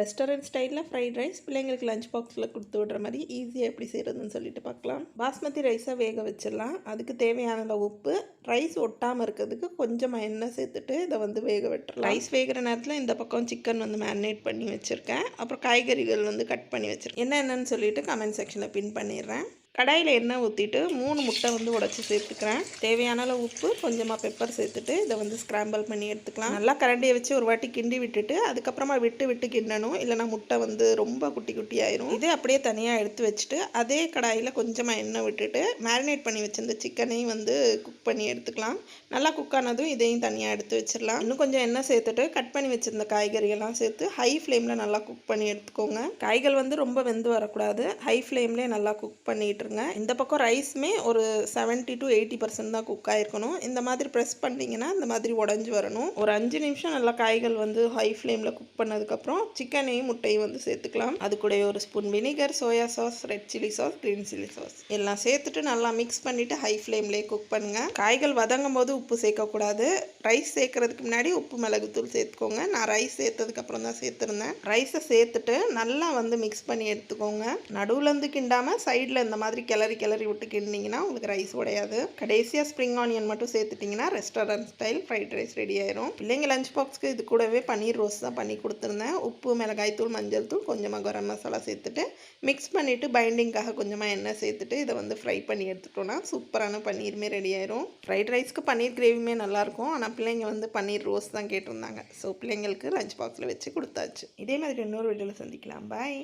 Restaurant ஸ்டைலில் fried rice பிள்ளைங்களுக்கு lunch பாக்ஸில் கொடுத்து விட்ற மாதிரி ஈஸியாக எப்படி செய்கிறதுன்னு சொல்லிட்டு பார்க்கலாம். பாஸ்மதி ரைஸை வேக வச்சிடலாம். அதுக்கு தேவையான உப்பு, ரைஸ் ஒட்டாமல் இருக்கிறதுக்கு கொஞ்சமாக எண்ணெய் சேர்த்துட்டு இதை வேக விட்டுறலாம். ரைஸ் வேகிற நேரத்தில் இந்த பக்கம் சிக்கன் மேரினேட் பண்ணி வச்சுருக்கேன். அப்புறம் காய்கறிகள் கட் பண்ணி வச்சுருக்கேன். என்னென்னு சொல்லிட்டு கமெண்ட் செக்ஷனில் பின் பண்ணிடுறேன். கடாயில் எண்ணெய் ஊற்றிட்டு 3 முட்டை உடச்சி சேர்த்துக்கிறேன். தேவையான அளவு உப்பு, கொஞ்சமாக பெப்பர் சேர்த்துட்டு இதை ஸ்க்ராம்பிள் பண்ணி எடுத்துக்கலாம். நல்லா கரண்டியை வச்சு ஒரு வாட்டி கிண்டி விட்டுட்டு அதுக்கப்புறமா விட்டு கிண்டணும். இல்லைனா முட்டை ரொம்ப குட்டி குட்டி ஆயிரும். இது அப்படியே தனியாக எடுத்து வச்சுட்டு அதே கடாயில் கொஞ்சமாக எண்ணெய் விட்டுட்டு மேரினேட் பண்ணி வச்சிருந்த சிக்கனையும் குக் பண்ணி எடுத்துக்கலாம். நல்லா குக் ஆனதும் இதையும் தனியாக எடுத்து வச்சிடலாம். இன்னும் கொஞ்சம் எண்ணெய் சேர்த்துட்டு கட் பண்ணி வச்சிருந்த காய்கறிகள்லாம் சேர்த்து ஹை ஃப்ளேமில் நல்லா குக் பண்ணி எடுத்துக்கோங்க. காய்கள் ரொம்ப வெந்து வரக்கூடாது. ஹை ஃப்ளேம்லேயே நல்லா குக் பண்ணிட்டு இந்த பக்கம் ரைஸ்மே ஒரு 70 to 80% தான் குக் ஆகிருக்கணும். இந்த மாதிரி ப்ரெஸ் பண்ணிங்கன்னா இந்த மாதிரி உடஞ்சி வரணும். ஒரு 5 நிமிஷம் நல்லா காய்கள் ஹை ஃப்ளேமில் குக் பண்ணதுக்கப்புறம் சிக்கனையும் முட்டையும் சேர்த்துக்கலாம். அது கூட ஒரு spoon vinegar, soya sauce, red chilli sauce, green chilli sauce எல்லாம் சேர்த்துட்டு நல்லா மிக்ஸ் பண்ணிவிட்டு ஹை ஃப்ளேம்லேயே குக் பண்ணுங்கள். காய்கள் வதங்கும் போது உப்பு சேர்க்கக்கூடாது. ரைஸ் சேர்க்கறதுக்கு முன்னாடி உப்பு மிளகுத்தூள் சேர்த்துக்கோங்க. நான் ரைஸ் சேர்த்ததுக்கப்புறம் தான் சேர்த்துருந்தேன். ரைஸை சேர்த்துட்டு நல்லா மிக்ஸ் பண்ணி எடுத்துக்கோங்க. நடுவுலேருந்து கிண்டாமல் சைடில் இந்த மாதிரி கிளறி விட்டு கிண்டிங்கன்னா உங்களுக்கு ரைஸ் உடையாது. கடைசியாக ஸ்ப்ரிங் ஆனியன் மட்டும் சேர்த்துட்டிங்கன்னா restaurant style fried rice ready ஆயிரும். பிள்ளைங்க லஞ்ச் பாக்ஸ்க்கு இது கூடவே பன்னீர் ரோஸ்ட் தான் பண்ணி கொடுத்துருந்தேன். உப்பு, மிளகாய் தூள், மஞ்சள் தூள், கொஞ்சமாக கரம் மசாலா சேர்த்துட்டு மிக்ஸ் பண்ணிவிட்டு பைண்டிங்காக கொஞ்சமாக எண்ணெய் சேர்த்துட்டு இதை ஃப்ரை பண்ணி எடுத்துட்டோன்னா சூப்பரான பன்னீருமே ரெடி ஆயிரும். ஃப்ரைட் ரைஸ்க்கு பன்னீர் கிரேவியுமே நல்லாயிருக்கும். ஆனால் பிள்ளைங்க பன்னீர் ரோஸ்ட் தான் கேட்டிருந்தாங்க. ஸோ பிள்ளைங்களுக்கு லஞ்ச் பாக்ஸில் வச்சு கொடுத்தாச்சு. இதே மாதிரி இன்னொரு வீடியோவில் சந்திக்கலாம். பாய்.